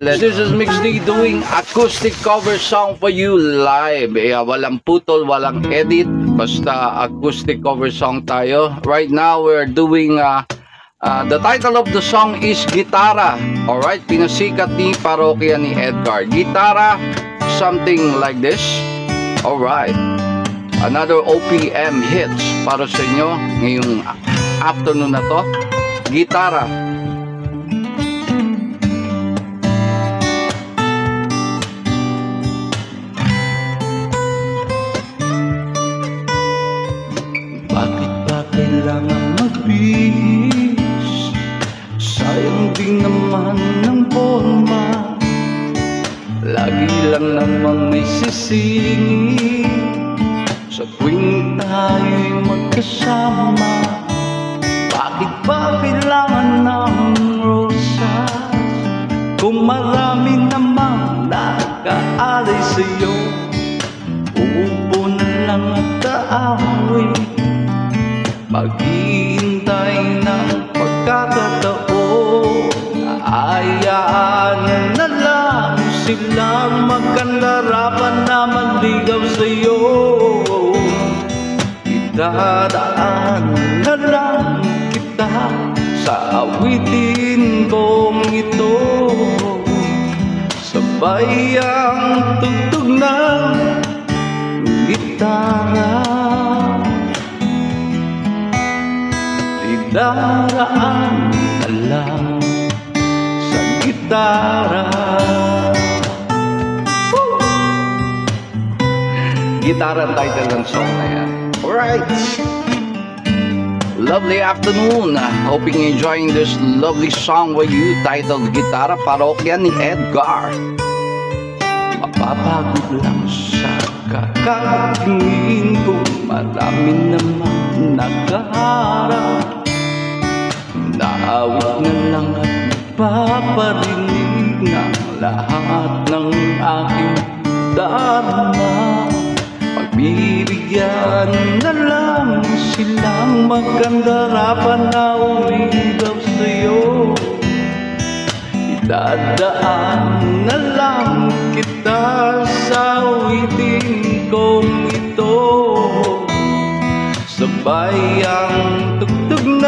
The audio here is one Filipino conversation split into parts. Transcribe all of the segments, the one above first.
This is Mix D doing acoustic cover song for you live. Walang putol, walang edit. Basta acoustic cover song tayo. Right now, we're doing the title of the song is Gitara. Alright, pinasikat ni parokya ni Edgar. Gitara, something like this. Alright, another OPM hits para sa inyo ngayong afternoon na to. Gitara. Bakit ba kailangan magbihis? Sayang din naman ng forma. Lagi lang naman may sisingi sa tuwing tayo'y magkasama. Bakit ba kailangan ng rosas kung marami namang nakaalay sa'yo? Uupo na lang at aawi, maghihintay ng pagkakataon. Hayaan na lang silang magkandarapan na manligaw sa'yo. Idadaan na lang kita sa awitin kong ito, sabay ang tugtog ng gitara. Daraan ka lang sa gitara. Woo! Gitara ang title ng song na yan. Alright, lovely afternoon. Hoping you're enjoying this lovely song with you titled Gitara, parokya ni Edgar. Mapapagod lang sa kakatingin ko, marami naman nagkaharap. Naawit na lang at paparinig ng lahat ng aking darama. Pagbibigyan na lang silang magkandarapan na umigaw sa'yo. Idadaan na lang kita sa awitin kong ito, sabay ang tugtog ng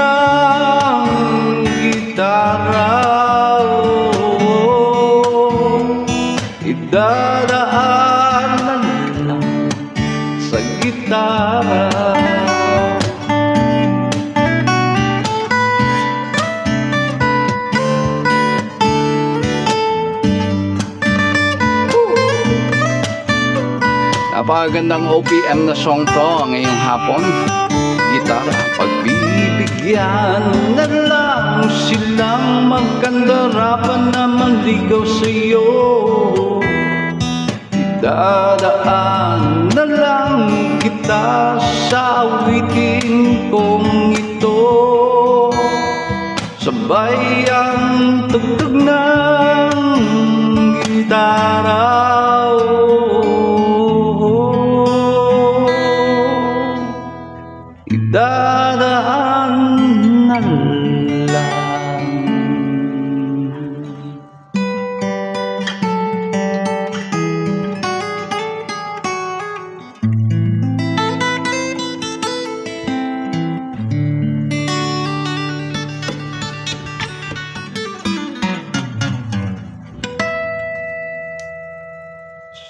gitara. Idadaan na lang sa gitara. Napakagandang OPM na song to ngayong hapon. Gitara. Pagbibigyan na lang silang magkandarapan na manligaw sa'yo. Idadaan na lang kita sa awitin kong ito, sabay ang tugtog ng gitara. Idadaan na lang.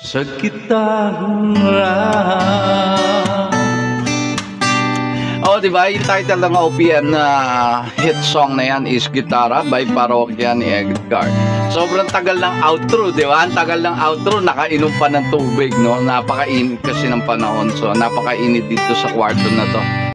Sa gitara. Oh, diba? Yung title ng OPM na hit song na yan is Gitara by parokya ni Edgar. Sobrang tagal ng outro, diba? Ang tagal ng outro, nakainom pa ng tubig, no? Napakainit kasi ng panahon. So, napakainit dito sa kwarto na to.